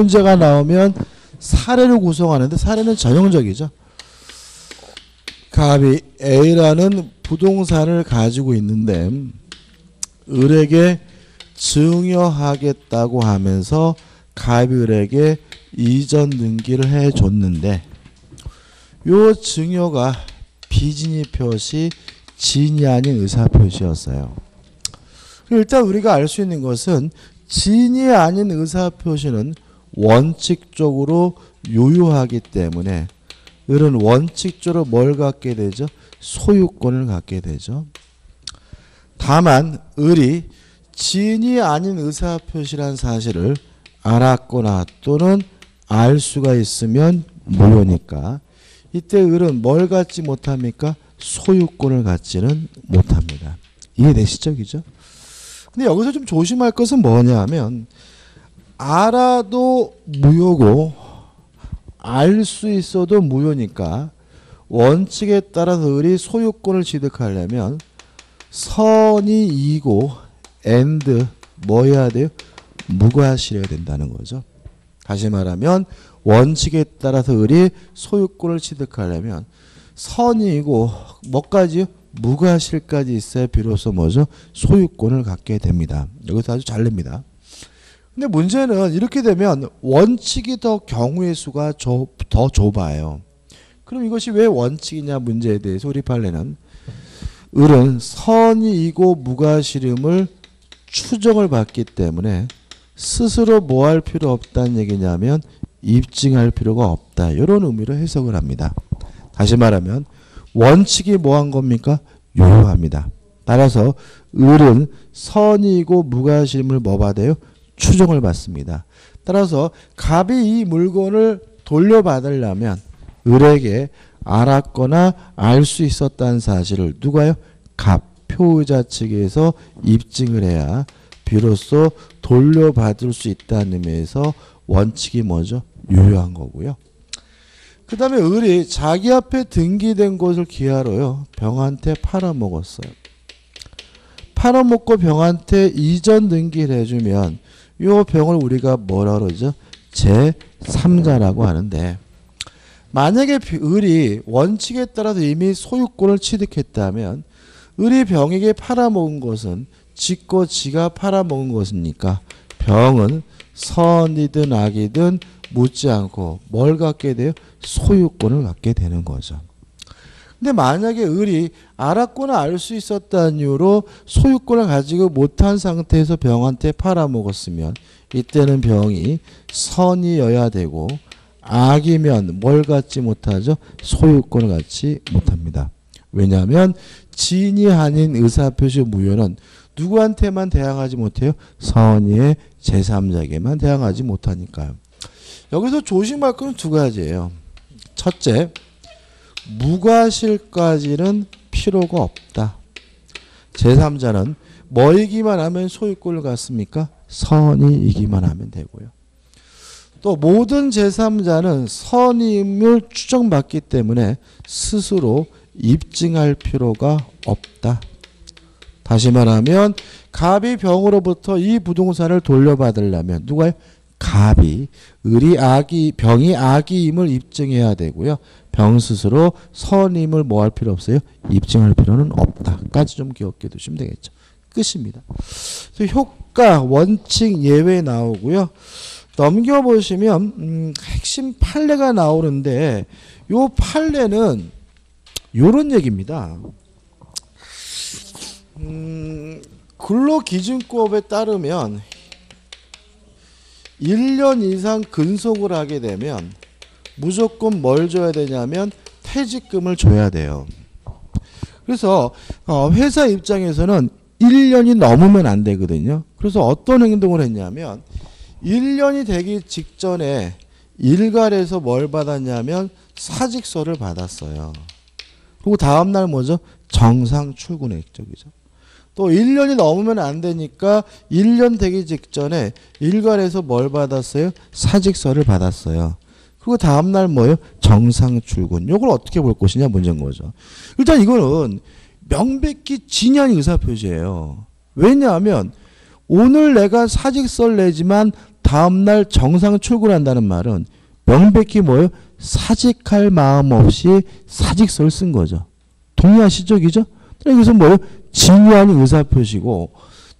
문제가 나오면 사례를 구성하는데 사례는 전형적이죠. 갑이 A라는 부동산을 가지고 있는데 을에게 증여하겠다고 하면서 갑이 을에게 이전 등기를 해줬는데 요 증여가 비진이 표시, 진이 아닌 의사 표시였어요. 일단 우리가 알 수 있는 것은 진이 아닌 의사 표시는 원칙적으로 유효하기 때문에 을은 원칙적으로 뭘 갖게 되죠? 소유권을 갖게 되죠. 다만 을이 진이 아닌 의사 표시란 사실을 알았거나 또는 알 수가 있으면 무효니까 이때 을은 뭘 갖지 못합니까? 소유권을 갖지는 못합니다. 이해되시죠? 그죠? 근데 여기서 좀 조심할 것은 뭐냐 하면 알아도 무효고 알 수 있어도 무효니까 원칙에 따라서 을이 소유권을 취득하려면 선이 이고 and 뭐 해야 돼요? 무과실해야 된다는 거죠. 다시 말하면 원칙에 따라서 을이 소유권을 취득하려면 선이고 뭐까지요? 무과실까지 있어야 비로소 뭐죠? 소유권을 갖게 됩니다. 여기서 아주 잘 냅니다. 근데 문제는 이렇게 되면 원칙이 더 경우의 수가 더 좁아요. 그럼 이것이 왜 원칙이냐 문제에 대해서 우리 판례는 을은 선이이고 무과실임을 추정을 받기 때문에 스스로 뭐 할 필요 없다는 얘기냐면 입증할 필요가 없다. 이런 의미로 해석을 합니다. 다시 말하면 원칙이 뭐 한 겁니까? 유효합니다. 따라서 을은 선이고 무과실임을 뭐 받아요? 추정을 받습니다. 따라서 갑이 이 물건을 돌려받으려면 을에게 알았거나 알 수 있었다는 사실을 누가요? 갑, 표의자 측에서 입증을 해야 비로소 돌려받을 수 있다는 의미에서 원칙이 뭐죠? 유효한 거고요. 그 다음에 을이 자기 앞에 등기된 것을 기하로요. 병한테 팔아먹었어요. 팔아먹고 병한테 이전 등기를 해주면 이 병을 우리가 뭐라 그러죠? 제3자라고 하는데 만약에 을이 원칙에 따라서 이미 소유권을 취득했다면 을이 병에게 팔아먹은 것은 지고 지가 팔아먹은 것이니까 병은 선이든 악이든 묻지 않고 뭘 갖게 돼요? 소유권을 갖게 되는 거죠. 근데 만약에 을이 알았거나 알 수 있었다는 이유로 소유권을 가지고 못한 상태에서 병한테 팔아먹었으면 이때는 병이 선이어야 되고 악이면 뭘 갖지 못하죠? 소유권을 갖지 못합니다. 왜냐하면 진이 아닌 의사표시 무효는 누구한테만 대항하지 못해요? 선의의 제3자에게만 대항하지 못하니까요. 여기서 조심할 것은 두 가지예요. 첫째, 무과실까지는 필요가 없다. 제3자는 뭐이기만 하면 소유권을 갖습니까? 선이이기만 하면 되고요. 또 모든 제3자는 선임을 추정받기 때문에 스스로 입증할 필요가 없다. 다시 말하면 갑이 병으로부터 이 부동산을 돌려받으려면 누가요? 갑이 을이 병이 악이임을 입증해야 되고요. 병 스스로 선임을 뭐 할 필요 없어요? 입증할 필요는 없다까지 좀 기억해 두시면 되겠죠. 끝입니다. 그래서 효과, 원칙, 예외 나오고요. 넘겨보시면 핵심 판례가 나오는데 요 판례는 요런 얘기입니다. 근로기준법에 따르면 1년 이상 근속을 하게 되면 무조건 뭘 줘야 되냐면 퇴직금을 줘야 돼요. 그래서 회사 입장에서는 1년이 넘으면 안 되거든요. 그래서 어떤 행동을 했냐면 1년이 되기 직전에 일괄해서 뭘 받았냐면 사직서를 받았어요. 그리고 다음날 뭐죠? 정상 출근했죠. 그죠? 또 1년이 넘으면 안 되니까 1년 되기 직전에 일괄해서 뭘 받았어요? 사직서를 받았어요. 그리고 다음날 뭐예요? 정상 출근. 이걸 어떻게 볼 것이냐 문제인 거죠. 일단 이거는 명백히 진한 의사표시예요. 왜냐하면 오늘 내가 사직서를 내지만 다음날 정상 출근한다는 말은 명백히 뭐예요? 사직할 마음 없이 사직서를 쓴 거죠. 동의하시죠? 그죠? 여기서 뭐예요? 진위 아닌 의사표시고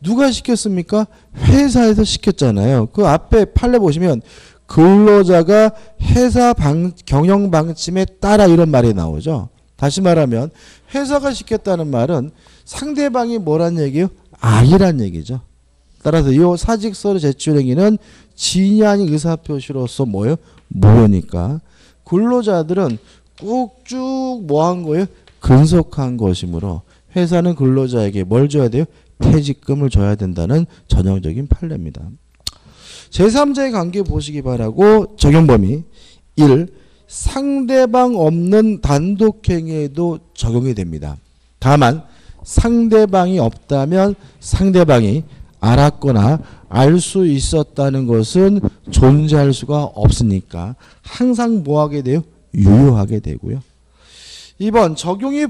누가 시켰습니까? 회사에서 시켰잖아요. 그 앞에 판례 보시면 근로자가 회사 경영 방침에 따라 이런 말이 나오죠. 다시 말하면 회사가 시켰다는 말은 상대방이 뭐란 얘기예요? 악이란 얘기죠. 따라서 이 사직서를 제출행위는 진위 아닌 의사표시로서 뭐예요? 무효니까 근로자들은 꾹 쭉 뭐 한 거예요? 근속한 것이므로 회사는 근로자에게 뭘 줘야 돼요? 퇴직금을 줘야 된다는 전형적인 판례입니다. 제3자의 관계 보시기 바라고 적용 범위 1. 상대방 없는 단독행위에도 적용이 됩니다. 다만 상대방이 없다면 상대방이 알았거나 알 수 있었다는 것은 존재할 수가 없으니까 항상 뭐하게 돼요? 유효하게 되고요. 2번 적용이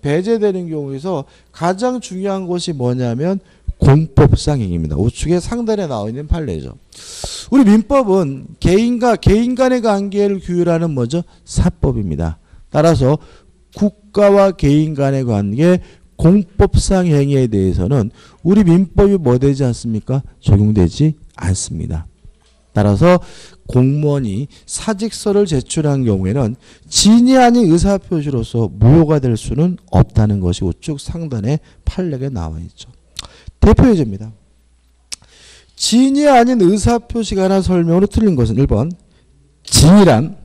배제되는 경우에서 가장 중요한 것이 뭐냐면 공법상 행위입니다. 우측에 상단에 나와 있는 판례죠. 우리 민법은 개인 간의 관계를 규율하는 뭐죠? 사법입니다. 따라서 국가와 개인 간의 관계 공법상 행위에 대해서는 우리 민법이 뭐 되지 않습니까? 적용되지 않습니다. 따라서 공무원이 사직서를 제출한 경우에는 진위 아닌 의사표시로서 무효가 될 수는 없다는 것이 우측 상단에 판례에 나와 있죠. 대표 예제입니다. 진위 아닌 의사표시가 하나 설명으로 틀린 것은 1번 진위란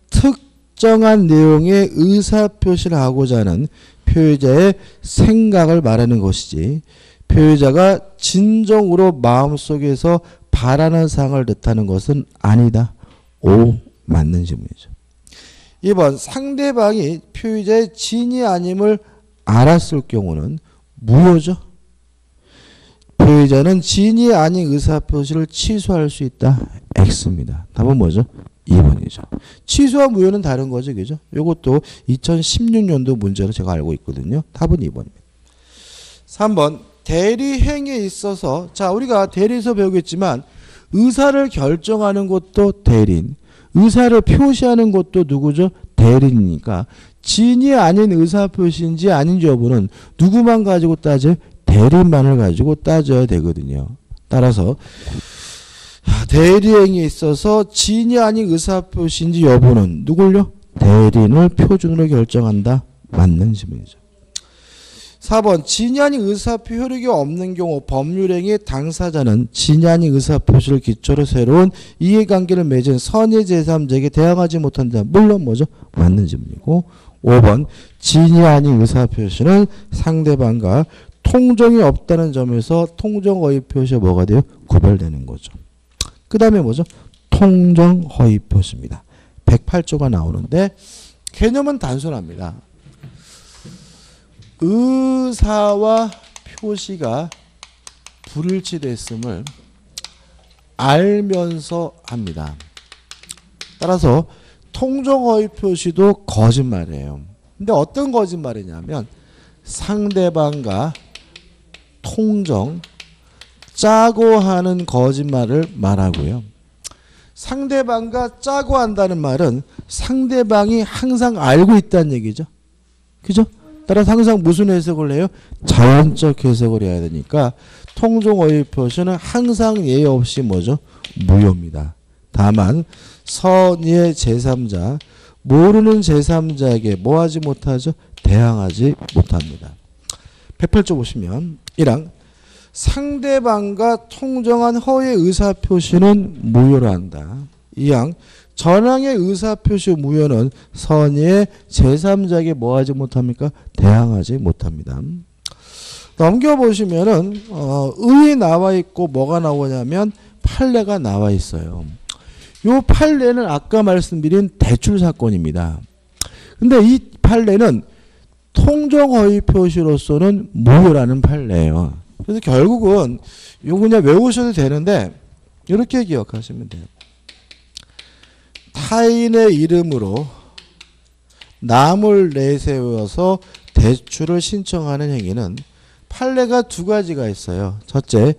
특정한 내용의 의사표시를 하고자 하는 표의자의 생각을 말하는 것이지 표의자가 진정으로 마음속에서 바라는 사항을 뜻하는 것은 아니다. 오, 맞는 질문이죠. 2번 상대방이 표의자의 진위 아님을 알았을 경우는 무효죠. 표의자는 진위 아닌 의사표시를 취소할 수 있다. X입니다. 답은 뭐죠? 2번이죠. 취소와 무효는 다른 거죠. 그죠? 이것도 2016년도 문제로 제가 알고 있거든요. 답은 2번입니다. 3번 대리행위에 있어서 자 우리가 대리에서 배우겠지만 의사를 결정하는 것도 대리인, 의사를 표시하는 것도 누구죠? 대리인이니까 진위 아닌 의사표시인지 아닌지 여부는 누구만 가지고 따져요? 대리인만을 가지고 따져야 되거든요. 따라서 대리행위에 있어서 진위 아닌 의사표시인지 여부는 누굴요? 대리인을 표준으로 결정한다. 맞는 질문이죠. 4번 진위 아닌 의사표 효력이 없는 경우 법률행위 당사자는 진위 아닌 의사표시를 기초로 새로운 이해관계를 맺은 선의 제3자에게 대항하지 못한다. 물론 뭐죠? 맞는 질문이고 5번 진위 아닌 의사표시는 상대방과 통정이 없다는 점에서 통정허위 표시가 뭐가 돼요? 구별되는 거죠. 그 다음에 뭐죠? 통정허위 표시입니다. 108조가 나오는데 개념은 단순합니다. 의사와 표시가 불일치됐음을 알면서 합니다. 따라서 통정허위 표시도 거짓말이에요. 근데 어떤 거짓말이냐면 상대방과 통정 짜고 하는 거짓말을 말하고요. 상대방과 짜고 한다는 말은 상대방이 항상 알고 있다는 얘기죠. 그죠? 따라서 항상 무슨 해석을 해요? 자연적 해석을 해야 되니까 통정허위 표시는 항상 예의 없이 뭐죠? 무효입니다. 다만 선의의 제3자, 모르는 제3자에게 뭐 하지 못하죠? 대항하지 못합니다. 108조 보시면 1항 상대방과 통정한 허위의 의사표시는 무효로 한다. 2항 전항의 의사표시 무효는 선의의 제3자에게 뭐 하지 못합니까? 대항하지 못합니다. 넘겨보시면은 의이 나와 있고 뭐가 나오냐면 판례가 나와 있어요. 이 판례는 아까 말씀드린 대출 사건입니다. 근데 이 판례는 통정허위 표시로서는 무효라는 판례예요. 그래서 결국은 이거 그냥 외우셔도 되는데 이렇게 기억하시면 돼요. 타인의 이름으로 남을 내세워서 대출을 신청하는 행위는 판례가 두 가지가 있어요. 첫째,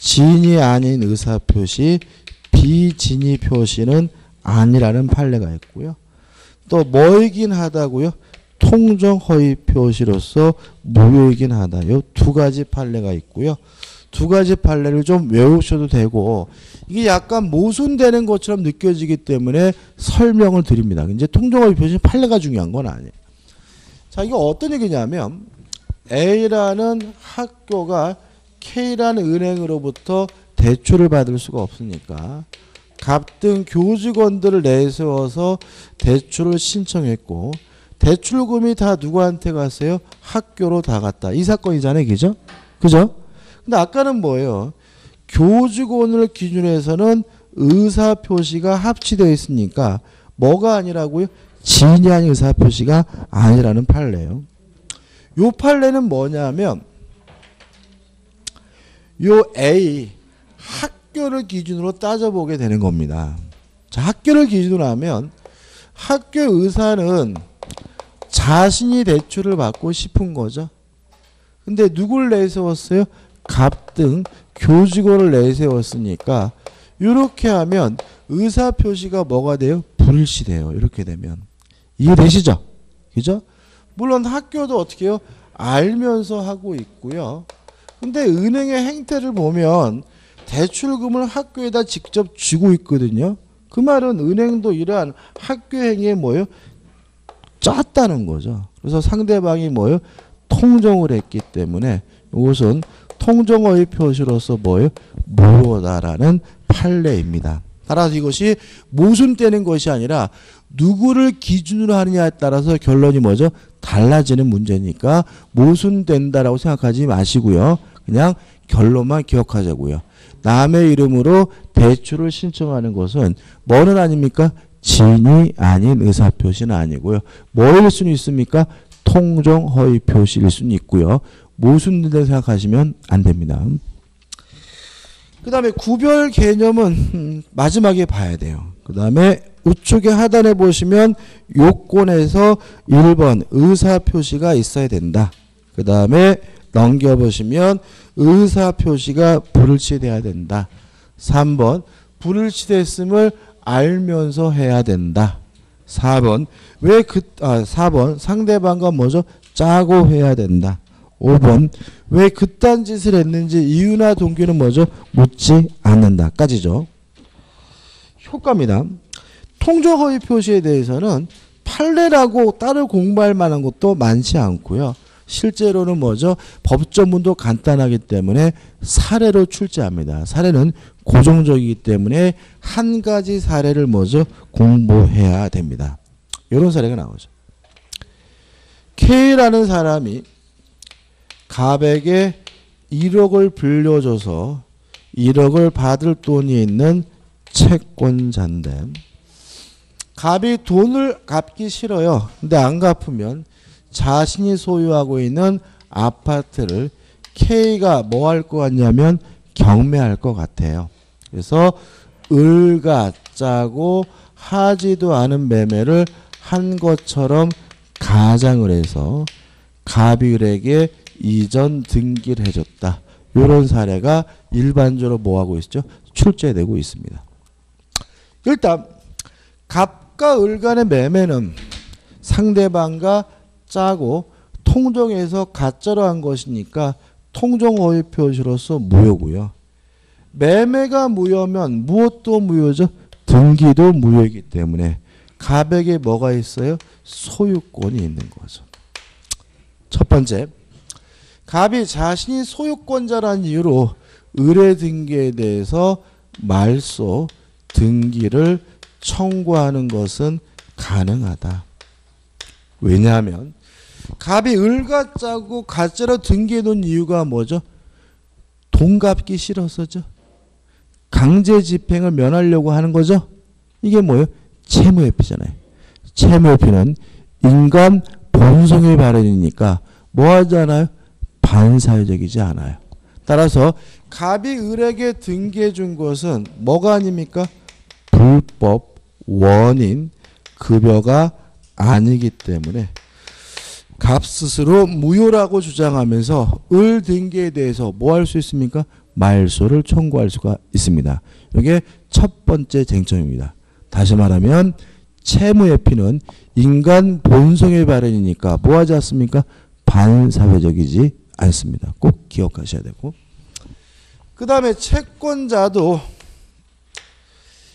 진이 아닌 의사표시, 비진이 표시는 아니라는 판례가 있고요. 또 뭐이긴 하다고요? 통정 허위 표시로서 무효이긴 하다. 요 두 가지 판례가 있고요. 두 가지 판례를 좀 외우셔도 되고 이게 약간 모순되는 것처럼 느껴지기 때문에 설명을 드립니다. 이제 통정 허위 표시는 판례가 중요한 건 아니에요. 자, 이거 어떤 얘기냐면 A라는 학교가 K라는 은행으로부터 대출을 받을 수가 없으니까 같은 교직원들을 내세워서 대출을 신청했고 대출금이 다 누구한테 갔어요? 학교로 다 갔다. 이 사건이잖아요. 그죠? 그죠? 근데 아까는 뭐예요? 교직원을 기준으로 해서는 의사표시가 합치되어 있으니까 뭐가 아니라고요? 진이 아닌 의사표시가 아니라는 판례예요. 요 판례는 뭐냐면 요 A 학교를 기준으로 따져보게 되는 겁니다. 자, 학교를 기준으로 하면 학교 의사는 자신이 대출을 받고 싶은 거죠. 근데 누굴 내세웠어요? 갑등 교직원을 내세웠으니까 이렇게 하면 의사표시가 뭐가 돼요? 불일치돼요. 이렇게 되면. 이해되시죠? 그죠? 물론 학교도 어떻게 해요? 알면서 하고 있고요. 근데 은행의 행태를 보면 대출금을 학교에다 직접 주고 있거든요. 그 말은 은행도 이러한 학교 행위에 뭐예요? 짰다는 거죠. 그래서 상대방이 뭐예요? 통정을 했기 때문에 이것은 통정허위 표시로서 뭐예요? 무효다라는 판례입니다. 따라서 이것이 모순되는 것이 아니라 누구를 기준으로 하느냐에 따라서 결론이 뭐죠? 달라지는 문제니까 모순된다라고 생각하지 마시고요. 그냥 결론만 기억하자고요. 남의 이름으로 대출을 신청하는 것은 뭐는 아닙니까? 진이 아닌 의사표시는 아니고요. 뭐일 수는 있습니까? 통정 허위 표시일 수는 있고요. 모순된다고 생각하시면 안 됩니다. 그 다음에 구별 개념은 마지막에 봐야 돼요. 그 다음에 우측에 하단에 보시면 요건에서 1번 의사표시가 있어야 된다. 그 다음에 넘겨보시면 의사표시가 불일치돼야 된다. 3번 불일치됐음을 알면서 해야 된다. 4번 4번 상대방과 뭐죠? 짜고 해야 된다. 5번 왜 그딴 짓을 했는지 이유나 동기는 뭐죠? 묻지 않는다까지죠. 효과입니다. 통정허위 표시에 대해서는 판례라고 따로 공부할 만한 것도 많지 않고요. 실제로는 뭐죠? 법조문도 간단하기 때문에 사례로 출제합니다. 사례는 고정적이기 때문에 한 가지 사례를 뭐죠? 공부해야 됩니다. 이런 사례가 나오죠. K라는 사람이 갑에게 1억을 빌려줘서 1억을 받을 돈이 있는 채권자인데 갑이 돈을 갚기 싫어요. 근데 안 갚으면 자신이 소유하고 있는 아파트를 K가 뭐 할 것 같냐면 경매할 것 같아요. 그래서 을과 짜고 하지도 않은 매매를 한 것처럼 가장을 해서 갑이 을에게 이전 등기를 해줬다. 이런 사례가 일반적으로 뭐하고 있죠? 출제되고 있습니다. 일단 갑과 을 간의 매매는 상대방과 짜고 통정해서 가짜로 한 것이니까 통정허위 표시로서 무효고요. 매매가 무효면 무엇도 무효죠? 등기도 무효이기 때문에 갑에게 뭐가 있어요? 소유권이 있는 거죠. 첫 번째, 갑이 자신이 소유권자라는 이유로 을의 등기에 대해서 말소, 등기를 청구하는 것은 가능하다. 왜냐하면 갑이 을과 짜고 가짜로 등기해 놓은 이유가 뭐죠? 돈 갚기 싫어서죠. 강제 집행을 면하려고 하는 거죠. 이게 뭐예요? 채무회피잖아요. 채무회피는 인간 본성의 발현이니까 뭐 하잖아요? 반사회적이지 않아요. 따라서 갑이 을에게 등기해 준 것은 뭐가 아닙니까? 불법, 원인, 급여가 아니기 때문에 갑 스스로 무효라고 주장하면서 을 등기에 대해서 뭐 할 수 있습니까? 말소를 청구할 수가 있습니다. 이게 첫 번째 쟁점입니다. 다시 말하면 채무회피는 인간 본성의 발현이니까 뭐하지 않습니까? 반사회적이지 않습니다. 꼭 기억하셔야 되고, 그 다음에 채권자도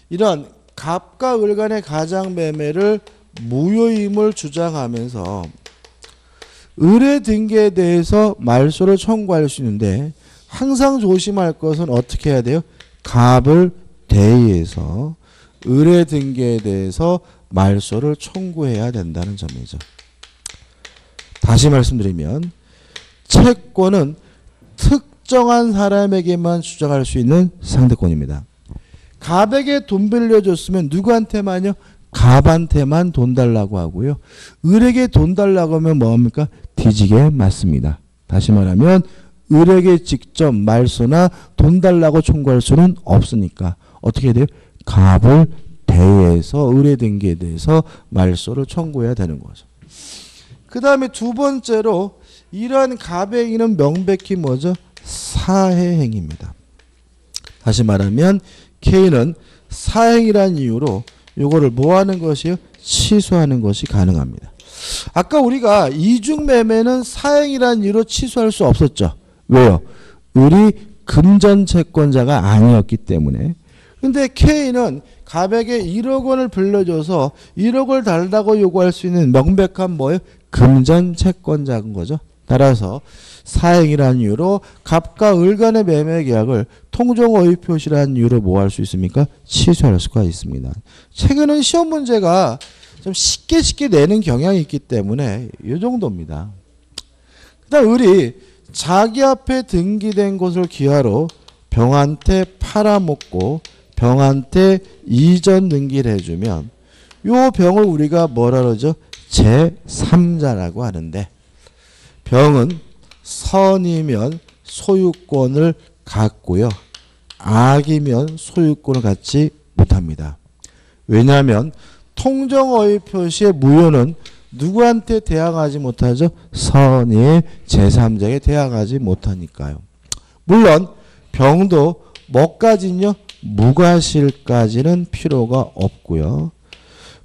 이런 갑과 을 간의 가장매매를 무효임을 주장하면서 을의 등기에 대해서 말소를 청구할 수 있는데, 항상 조심할 것은 어떻게 해야 돼요? 갑을 대의해서 을의 등기에 대해서 말소를 청구해야 된다는 점이죠. 다시 말씀드리면 채권은 특정한 사람에게만 주장할 수 있는 상대권입니다. 갑에게 돈 빌려줬으면 누구한테만요? 갑한테만 돈 달라고 하고요. 을에게 돈 달라고 하면 뭐합니까? 뒤지게 맞습니다. 다시 말하면 을에게 직접 말소나 돈 달라고 청구할 수는 없으니까 어떻게 돼요? 갑을 대해서 을의 등기에 대해서 말소를 청구해야 되는 거죠. 그 다음에 두 번째로 이러한 갑의 행위는 명백히 뭐죠? 사해행위입니다. 다시 말하면 K는 사행이라는 이유로 요거를 뭐 하는 것이요? 취소하는 것이 가능합니다. 아까 우리가 이중매매는 사행이라는 이유로 취소할 수 없었죠. 왜요? 을이 금전채권자가 아니었기 때문에. 근데 K는 갑에게 1억 원을 빌려줘서 1억을 달라고 요구할 수 있는 명백한 뭐예요? 금전채권자인 거죠. 따라서 사행이라는 이유로 갑과 을 간의 매매 계약을 통정어휘 표시라는 이유로 뭐 할 수 있습니까? 취소할 수가 있습니다. 최근은 시험 문제가 좀 쉽게 내는 경향이 있기 때문에 이 정도입니다. 그다음 을이 자기 앞에 등기된 곳을 기하로 병한테 팔아먹고 병한테 이전 등기를 해주면 요 병을 우리가 뭐라 그러죠? 제3자라고 하는데, 병은 선이면 소유권을 갖고요, 악이면 소유권을 갖지 못합니다. 왜냐하면 통정어휘 표시의 무효는 누구한테 대항하지 못하죠? 선의의 제3자에게 대항하지 못하니까요. 물론 병도 뭐까지는요? 무과실까지는 필요가 없고요.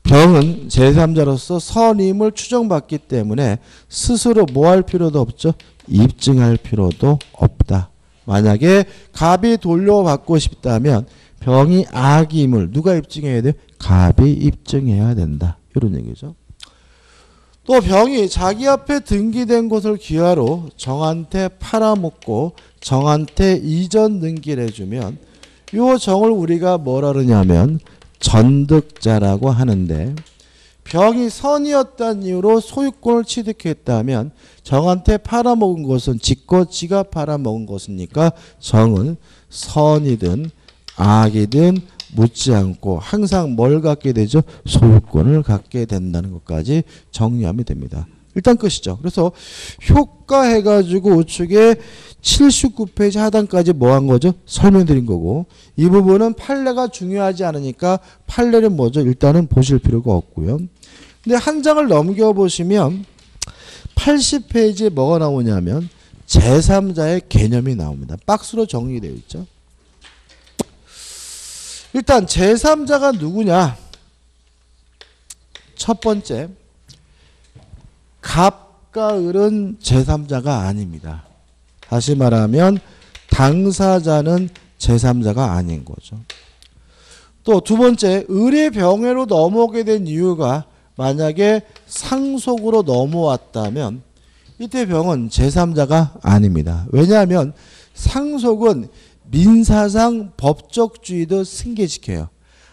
병은 제3자로서 선임을 추정받기 때문에 스스로 뭐 할 필요도 없죠? 입증할 필요도 없다. 만약에 갑이 돌려받고 싶다면 병이 악임을 누가 입증해야 돼요? 갑이 입증해야 된다. 이런 얘기죠. 또 병이 자기 앞에 등기된 곳을 기하로 정한테 팔아먹고 정한테 이전 등기를 해주면 이 정을 우리가 뭐라 그러냐면 전득자라고 하는데, 병이 선이었다는 이유로 소유권을 취득했다면 정한테 팔아먹은 것은 지가 팔아먹은 것이니까 정은 선이든 악이든 묻지 않고 항상 뭘 갖게 되죠? 소유권을 갖게 된다는 것까지 정리하면 됩니다. 일단 끝이죠. 그래서 효과 해가지고 우측에 79페이지 하단까지 뭐 한 거죠? 설명드린 거고, 이 부분은 판례가 중요하지 않으니까 판례는 뭐죠? 일단은 보실 필요가 없고요. 근데 한 장을 넘겨보시면 80페이지에 뭐가 나오냐면 제3자의 개념이 나옵니다. 박스로 정리되어 있죠. 일단 제3자가 누구냐? 첫 번째, 갑과 을은 제3자가 아닙니다. 다시 말하면 당사자는 제3자가 아닌 거죠. 또 두 번째, 을의 병해로 넘어오게 된 이유가 만약에 상속으로 넘어왔다면 이때 병은 제3자가 아닙니다. 왜냐하면 상속은 민사상 법적주의도 승계시켜요.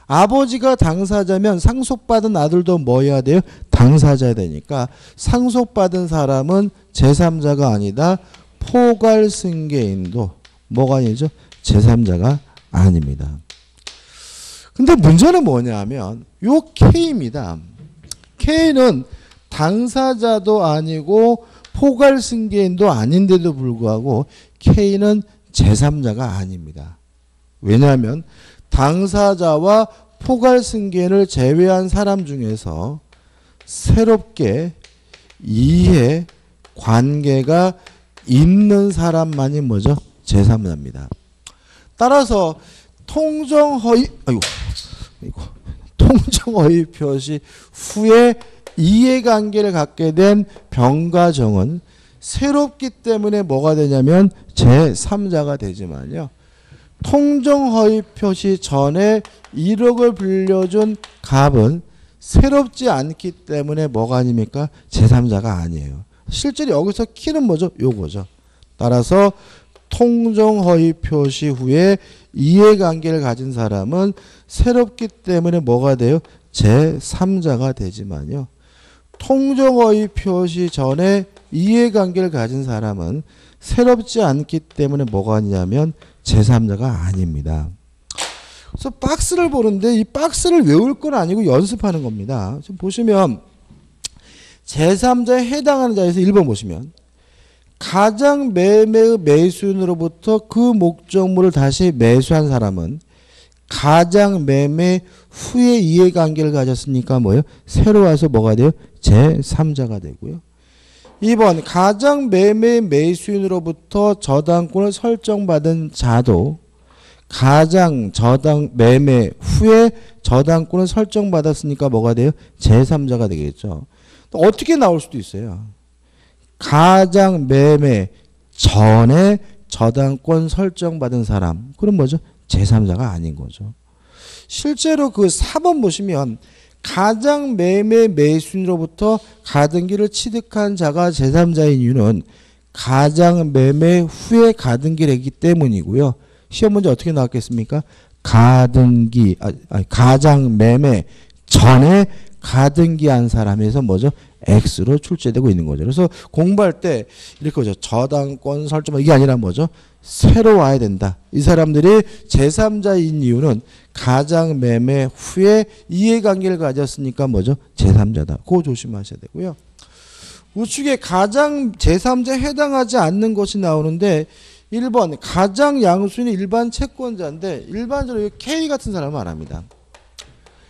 아버지가 당사자면 상속받은 아들도 뭐 해야 돼요? 당사자야 되니까 상속받은 사람은 제3자가 아니다. 포괄승계인도 뭐가 아니죠? 제3자가 아닙니다. 근데 문제는 뭐냐면 요 K입니다. K는 당사자도 아니고 포괄승계인도 아닌데도 불구하고 K는 제3자가 아닙니다. 왜냐하면 당사자와 포괄승계인을 제외한 사람 중에서 새롭게 이해 관계가 있는 사람만이 뭐죠? 제3자입니다. 따라서 통정허위 통정허위 표시 후에 이해관계를 갖게 된 병과 정은 새롭기 때문에 뭐가 되냐면 제3자가 되지만요. 통정허위 표시 전에 1억을 빌려준 갑은 새롭지 않기 때문에 뭐가 아닙니까? 제3자가 아니에요. 실제로 여기서 키는 뭐죠? 요거죠. 따라서 통정허위 표시 후에 이해관계를 가진 사람은 새롭기 때문에 뭐가 돼요? 제3자가 되지만요. 통정허위 표시 전에 이해관계를 가진 사람은 새롭지 않기 때문에 뭐가 아니냐면 제3자가 아닙니다. 그래서 박스를 보는데 이 박스를 외울 건 아니고 연습하는 겁니다. 지금 보시면 제3자에 해당하는 자에서 1번 보시면 가장 매매의 매수인으로부터 그 목적물을 다시 매수한 사람은 가장 매매 후에 이해관계를 가졌으니까 뭐예요? 새로 와서 뭐가 돼요? 제3자가 되고요. 2번 가장 매매 매수인으로부터 저당권을 설정받은 자도 가장 저당 매매 후에 저당권을 설정받았으니까 뭐가 돼요? 제3자가 되겠죠. 또 어떻게 나올 수도 있어요. 가장 매매 전에 저당권 설정받은 사람. 그럼 뭐죠? 제3자가 아닌 거죠. 실제로 그 4번 보시면 가장 매매 매수인으로부터 가등기를 취득한 자가 제3자인 이유는 가장 매매 후에 가등기를 했기 때문이고요. 시험 문제 어떻게 나왔겠습니까? 가등기, 가장 매매 전에 가등기한 사람에서 뭐죠? X로 출제되고 있는 거죠. 그래서 공부할 때 이렇게 하죠. 저당권 설정 이게 아니라 뭐죠? 새로 와야 된다. 이 사람들이 제3자인 이유는 가장 매매 후에 이해관계를 가졌으니까 뭐죠? 제3자다. 그거 조심하셔야 되고요. 우측에 가장 제3자에 해당하지 않는 것이 나오는데 1번 가장 양수인이 일반 채권자인데 일반적으로 K 같은 사람은 안 합니다.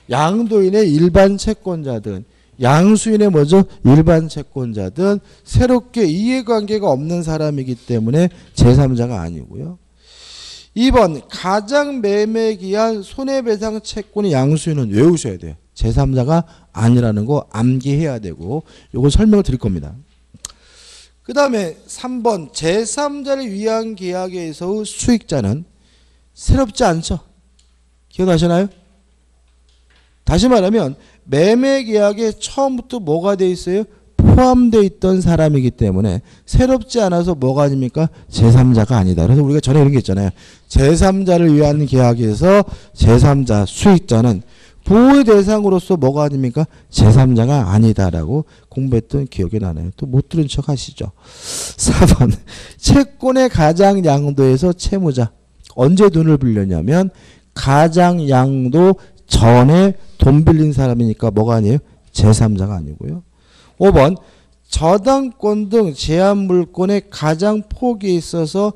양도인의 일반 채권자든 양수인의 뭐죠? 일반 채권자든 새롭게 이해관계가 없는 사람이기 때문에 제3자가 아니고요. 2번 가장 매매기한 손해배상 채권의 양수인은 외우셔야 돼요. 제3자가 아니라는 거 암기해야 되고 이거 설명을 드릴 겁니다. 그 다음에 3번 제3자를 위한 계약에서의 수익자는 새롭지 않죠. 기억나시나요? 다시 말하면 매매 계약에 처음부터 뭐가 돼 있어요? 포함되어 있던 사람이기 때문에 새롭지 않아서 뭐가 아닙니까? 제3자가 아니다. 그래서 우리가 전에 이런 게 있잖아요. 제3자를 위한 계약에서 제3자 수익자는 보호의 대상으로서 뭐가 아닙니까? 제3자가 아니다라고 공부했던 기억이 나네요. 또 못 들은 척 하시죠. 4번 채권의 가장 양도에서 채무자 언제 돈을 빌렸냐면 가장 양도 전에 돈 빌린 사람이니까 뭐가 아니에요? 제3자가 아니고요. 5번 저당권 등 제한물권의 가장 폭이 있어서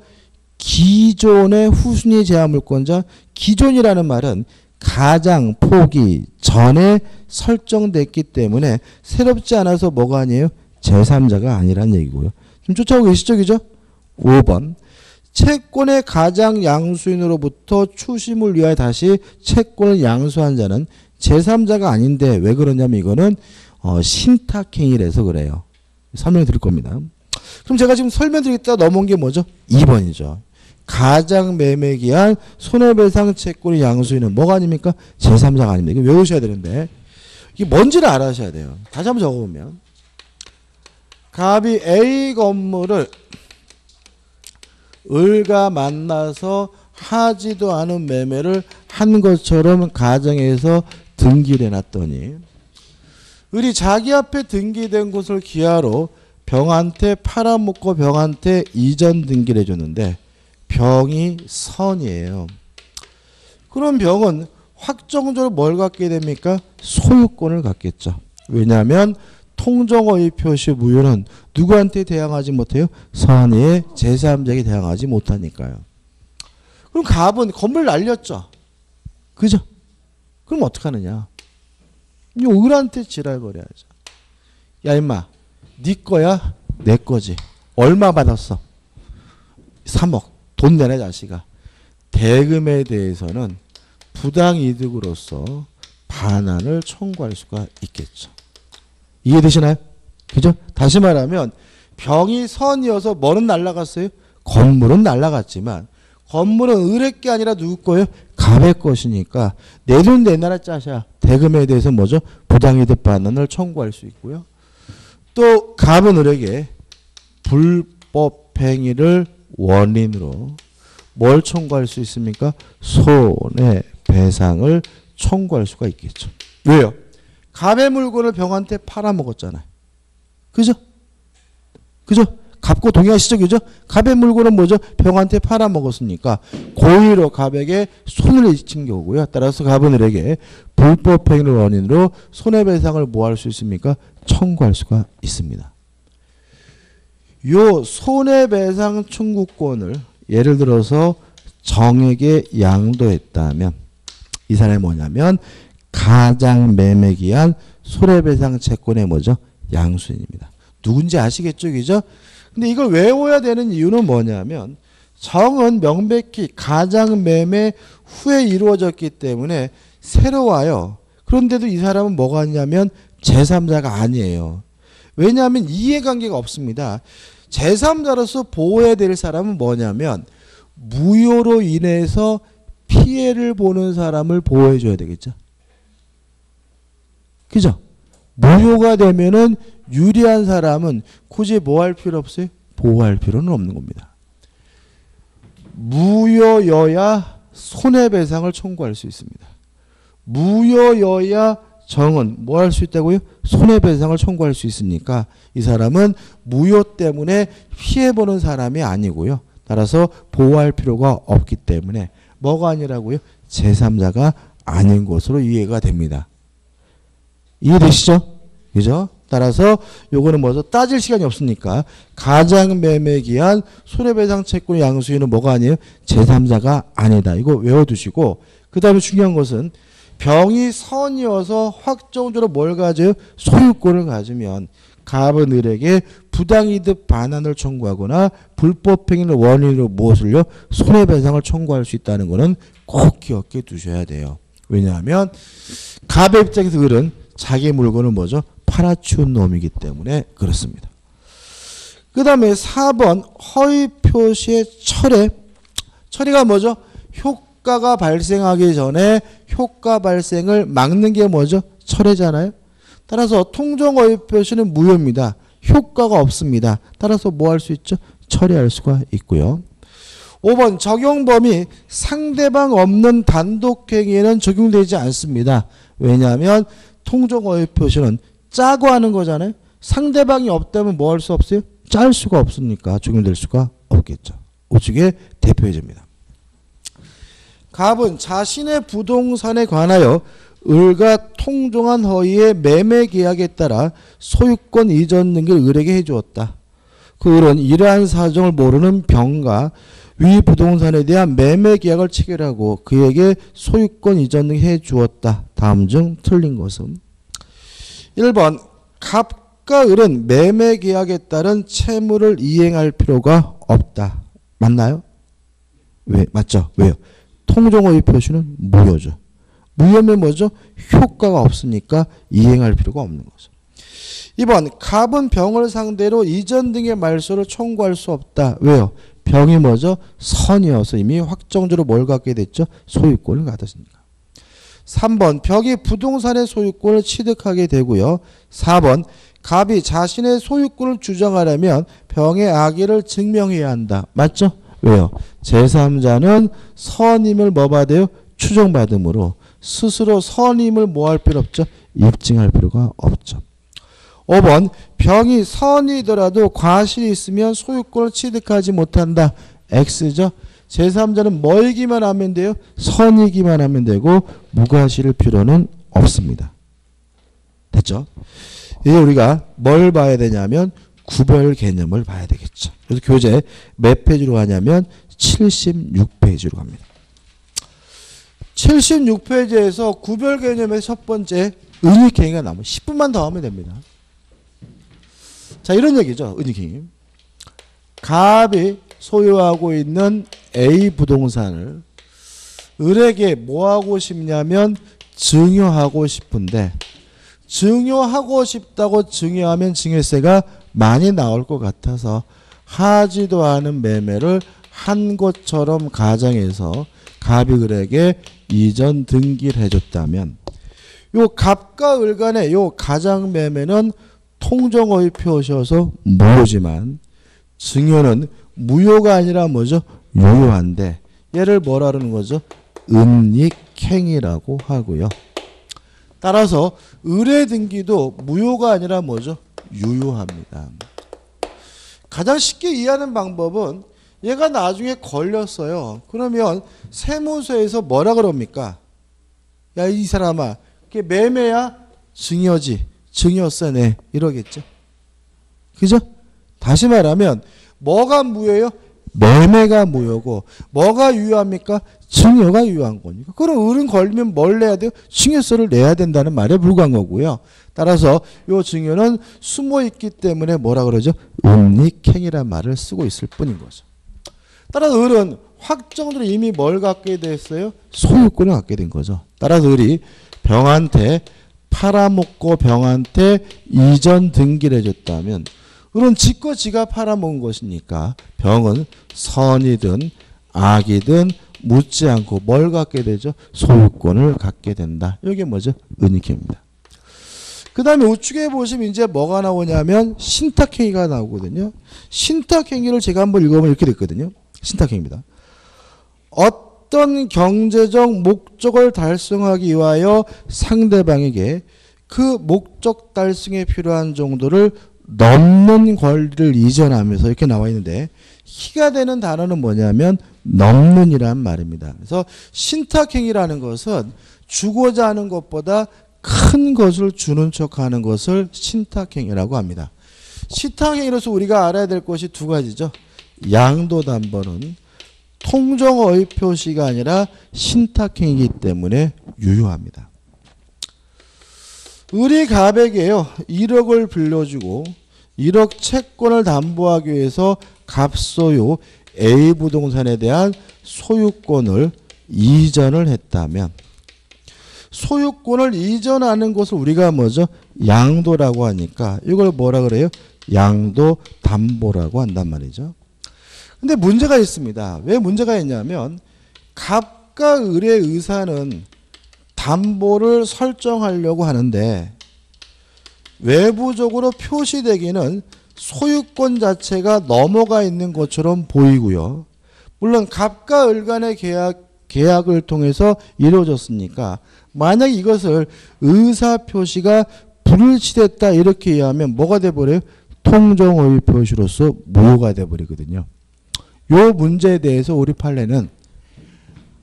기존의 후순위 제한물권자 기존이라는 말은 가장 폭이 전에 설정됐기 때문에 새롭지 않아서 뭐가 아니에요? 제3자가 아니란 얘기고요. 좀 쫓아오고 계시죠? 그죠? 5번 채권의 가장 양수인으로부터 추심을 위하여 다시 채권을 양수한 자는 제3자가 아닌데 왜 그러냐면 이거는 신탁행위라서 그래요. 설명 드릴 겁니다. 그럼 제가 지금 설명드리겠다 넘어온 게 뭐죠? 2번이죠. 가장 매매기한 손해배상 채권의 양수인은 뭐가 아닙니까? 제3자가 아닙니다. 이거 외우셔야 되는데 이게 뭔지를 알아셔야 돼요. 다시 한번 적어보면 갑이 A 건물을 을과 만나서 하지도 않은 매매를 한 것처럼 가정에서 등기를 해놨더니 을이 자기 앞에 등기된 곳을 기하로 병한테 팔아먹고 병한테 이전 등기를 해줬는데 병이 선이에요. 그럼 병은 확정적으로 뭘 갖게 됩니까? 소유권을 갖겠죠. 왜냐하면 통정허위 표시 무효는 누구한테 대항하지 못해요? 선의의 제3자에게 대항하지 못하니까요. 그럼 갑은 건물 날렸죠. 그죠? 그럼 어떡하느냐? 이 을한테 지랄거려야죠. 야 임마 네 거야? 내 거지. 얼마 받았어? 3억. 돈 내라 자식아. 대금에 대해서는 부당이득으로서 반환을 청구할 수가 있겠죠. 이해되시나요? 그죠? 다시 말하면 병이 선이어서 뭐는 날라갔어요? 건물은 날라갔지만 건물은 을의 게 아니라 누구 거예요? 갑의 것이니까 내 돈 내놔라 짜샤. 대금에 대해서 뭐죠? 부당이득 반환을 청구할 수 있고요. 또 갑은 을에게 불법행위를 원인으로 뭘 청구할 수 있습니까? 손해배상을 청구할 수가 있겠죠. 왜요? 갑의 물건을 병한테 팔아먹었잖아요. 그죠? 그죠? 갑고 동의하시죠? 그죠? 갑의 물건은 뭐죠? 병한테 팔아먹었으니까 고의로 갑에게 손을 친 거고요. 따라서 갑은 을에게 불법행위를 원인으로 손해배상을 뭐 할 수 있습니까? 청구할 수가 있습니다. 요 손해배상 청구권을 예를 들어서 정에게 양도했다면 이 사람이 뭐냐면 가장 매매기한 손해배상 채권의 뭐죠? 양수인입니다. 누군지 아시겠죠? 그죠? 근데 이걸 외워야 되는 이유는 뭐냐면 정은 명백히 가장 매매 후에 이루어졌기 때문에 새로 와요. 그런데도 이 사람은 뭐가 있냐면 제3자가 아니에요. 왜냐하면 이해관계가 없습니다. 제3자로서 보호해야 될 사람은 뭐냐면 무효로 인해서 피해를 보는 사람을 보호해 줘야 되겠죠. 그죠? 무효가 되면은 유리한 사람은 굳이 뭐 할 필요 없어요? 보호할 필요는 없는 겁니다. 무효여야 손해배상을 청구할 수 있습니다. 무효여야 정은 뭐 할 수 있다고요? 손해배상을 청구할 수 있으니까 이 사람은 무효 때문에 피해보는 사람이 아니고요. 따라서 보호할 필요가 없기 때문에 뭐가 아니라고요? 제3자가 아닌 것으로 이해가 됩니다. 이해되시죠? 그죠? 따라서 요거는 뭐죠? 따질 시간이 없으니까 가장 매매기한 손해배상 채권 양수인은 뭐가 아니에요? 제3자가 아니다. 이거 외워두시고 그 다음에 중요한 것은 병이 선이어서 확정적으로 뭘 가져요? 소유권을 가지면 갑은 을에게 부당이득 반환을 청구하거나 불법행위를 원인으로 무엇을요? 손해배상을 청구할 수 있다는 것은 꼭 기억해 두셔야 돼요. 왜냐하면 갑의 입장에서 을은 자기 물건을 뭐죠? 팔아치운 놈이기 때문에 그렇습니다. 그 다음에 4번 허위 표시의 철회. 철회가 뭐죠? 효과가 발생하기 전에 효과 발생을 막는 게 뭐죠? 철회잖아요. 따라서 통정 허위 표시는 무효입니다. 효과가 없습니다. 따라서 뭐 할 수 있죠? 철회할 수가 있고요. 5번 적용 범위 상대방 없는 단독행위에는 적용되지 않습니다. 왜냐하면 통정 허위 표시는 짜고 하는 거잖아요. 상대방이 없다면 뭐 할 수 없어요? 짤 수가 없으니까 적용될 수가 없겠죠. 우측의 대표 예제입니다. 갑은 자신의 부동산에 관하여 을과 통정한 허위의 매매 계약에 따라 소유권 이전 등을 을에게 해주었다. 그 을은 이러한 사정을 모르는 병과 위 부동산에 대한 매매 계약을 체결하고 그에게 소유권 이전 등 해주었다. 다음 중 틀린 것은 1번 갑과 을은 매매 계약에 따른 채무를 이행할 필요가 없다. 맞나요? 왜? 맞죠? 왜요? 통정허위 표시는 무효죠. 무효면 뭐죠? 효과가 없으니까 이행할 필요가 없는 거죠. 2번 갑은 병을 상대로 이전 등의 말소를 청구할 수 없다. 왜요? 병이 뭐죠? 선이어서 이미 확정적으로 뭘 갖게 됐죠? 소유권을 갖았으니까. 3번 병이 부동산의 소유권을 취득하게 되고요. 4번 갑이 자신의 소유권을 주장하려면 병의 악의를 증명해야 한다. 맞죠? 왜요? 제3자는 선임을 뭐 받아요? 추정받음으로 스스로 선임을 뭐 할 필요 없죠? 입증할 필요가 없죠. 5번 병이 선이더라도 과실이 있으면 소유권을 취득하지 못한다. X죠. 제3자는 뭐이기만 하면 돼요? 선이기만 하면 되고 무과실일 필요는 없습니다. 됐죠? 이제 우리가 뭘 봐야 되냐면 구별 개념을 봐야 되겠죠. 그래서 교재 몇 페이지로 가냐면 76페이지로 갑니다. 76페이지에서 구별 개념의 첫 번째 은닉행위가 나오면 10분만 더 하면 됩니다. 자, 이런 얘기죠. 은닉행위. 갑이 소유하고 있는 A 부동산을 을에게 뭐 하고 싶냐면 증여하고 싶은데 증여하고 싶다고 증여하면 증여세가 많이 나올 것 같아서 하지도 않은 매매를 한 것처럼 가정해서 갑이 을에게 이전 등기를 해줬다면 요 갑과 을 간의 요 가장 매매는 통정의 표시여서 무효지만 증여는 무효가 아니라 뭐죠? 유효한데 얘를 뭐라 그러는 거죠? 은닉행위라고 하고요. 따라서 을의 등기도 무효가 아니라 뭐죠? 유효합니다. 가장 쉽게 이해하는 방법은 얘가 나중에 걸렸어요. 그러면 세무서에서 뭐라 그럽니까? 야, 이 사람아, 그게 매매야? 증여지. 증여세네. 이러겠죠. 그죠? 다시 말하면 뭐가 무효예요? 매매가 무효고 뭐가 유효합니까? 증여가 유효한 거니까. 그럼 을은 걸리면 뭘 내야 돼요? 증여세를 내야 된다는 말에 불과한 거고요. 따라서 이 증여는 숨어있기 때문에 뭐라 그러죠? 은닉행위란 말을 쓰고 있을 뿐인 거죠. 따라서 을은 확정적으로 이미 뭘 갖게 됐어요? 소유권을 갖게 된 거죠. 따라서 을이 병한테 팔아먹고 병한테 이전 등기를 해줬다면 을은 지껏 지가 팔아먹은 것이니까 병은 선이든 악이든 묻지 않고 뭘 갖게 되죠? 소유권을 갖게 된다. 이게 뭐죠? 은닉행위입니다. 그 다음에 우측에 보시면 이제 뭐가 나오냐면 신탁행위가 나오거든요. 신탁행위를 제가 한번 읽어보면 이렇게 됐거든요. 신탁행위입니다. 어떤 경제적 목적을 달성하기 위하여 상대방에게 그 목적 달성에 필요한 정도를 넘는 권리를 이전하면서 이렇게 나와 있는데 희가 되는 단어는 뭐냐면 넘는이란 말입니다. 그래서 신탁행위라는 것은 주고자 하는 것보다 큰 것을 주는 척하는 것을 신탁행위라고 합니다. 신탁행위로서 우리가 알아야 될 것이 두 가지죠. 양도담보는 통정의 표시가 아니라 신탁행위이기 때문에 유효합니다. 을이 갑에게요 1억을 빌려주고 1억 채권을 담보하기 위해서 갑소유 A 부동산에 대한 소유권을 이전을 했다면 소유권을 이전하는 것을 우리가 뭐죠? 양도라고 하니까 이걸 뭐라 그래요? 양도담보라고 한단 말이죠. 근데 문제가 있습니다. 왜 문제가 있냐면 갑과 을의 의사는 담보를 설정하려고 하는데 외부적으로 표시되기는 소유권 자체가 넘어가 있는 것처럼 보이고요. 물론 갑과 을 간의 계약을 통해서 이루어졌으니까 만약 이것을 의사표시가 불일치됐다 이렇게 이해하면 뭐가 돼버려요? 통정의 표시로서 무효가 돼버리거든요. 이 문제에 대해서 우리 판례는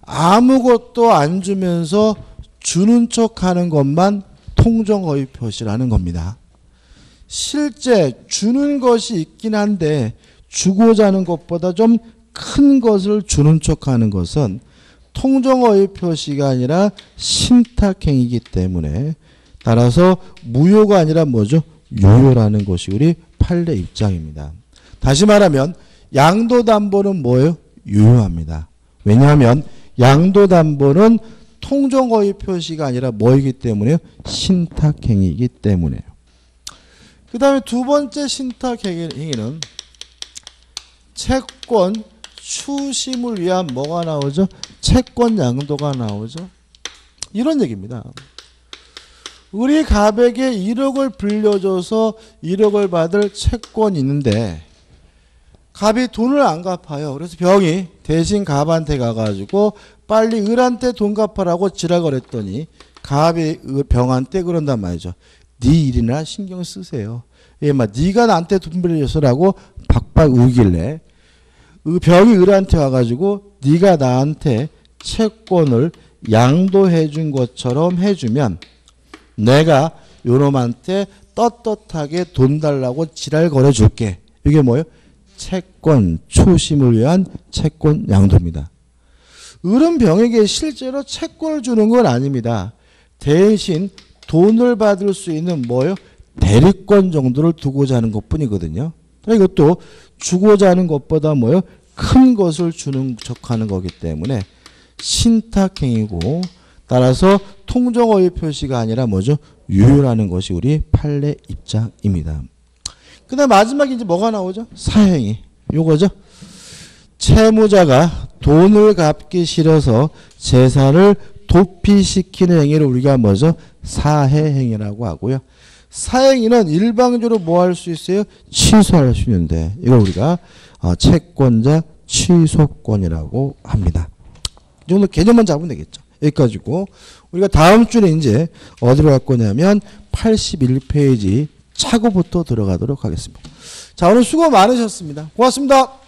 아무것도 안 주면서 주는 척하는 것만 통정의 표시라는 겁니다. 실제 주는 것이 있긴 한데 주고자 하는 것보다 좀 큰 것을 주는 척하는 것은 통정의 표시가 아니라 신탁행위이기 때문에 따라서 무효가 아니라 뭐죠? 유효라는 것이 우리 판례 입장입니다. 다시 말하면 양도담보는 뭐예요? 유효합니다. 왜냐하면 양도담보는 통정의 표시가 아니라 뭐이기 때문에요? 신탁행위이기 때문에요. 그 다음에 두 번째 신탁행위는 채권 추심을 위한 뭐가 나오죠? 채권 양도가 나오죠. 이런 얘기입니다. 우리 갑에게 1억을 빌려줘서 1억을 받을 채권이 있는데 갑이 돈을 안 갚아요. 그래서 병이 대신 갑한테 가가지고 빨리 을한테 돈 갚아라고 지랄거렸더니 갑이 병한테 그런단 말이죠. 네 일이나 신경 쓰세요. 네가 나한테 돈 빌려줘서라고 박박 우길래 병이 을한테 와가지고 네가 나한테 채권을 양도해 준 것처럼 해주면 내가 요놈한테 떳떳하게 돈 달라고 지랄 걸어줄게. 이게 뭐예요? 채권 추심을 위한 채권 양도입니다. 을은 병에게 실제로 채권을 주는 건 아닙니다. 대신 돈을 받을 수 있는 뭐예요? 대리권 정도를 두고자 하는 것뿐이거든요. 이것도 주고자 하는 것보다 뭐예요? 큰 것을 주는 척하는 거기 때문에 신탁행위고 따라서 통정어휘 표시가 아니라 뭐죠? 유효라는 것이 우리 판례 입장입니다. 그 다음 마지막에 이제 뭐가 나오죠? 사행위. 요거죠. 채무자가 돈을 갚기 싫어서 재산을 도피시키는 행위를 우리가 뭐죠? 사해행위라고 하고요. 사행위는 일방적으로 뭐 할 수 있어요? 취소할 수 있는데 이걸 우리가 채권자 취소권이라고 합니다. 이 정도 개념만 잡으면 되겠죠. 여기까지고 우리가 다음 주에 이제 어디로 갈 거냐면 81페이지 차고부터 들어가도록 하겠습니다. 자, 오늘 수고 많으셨습니다. 고맙습니다.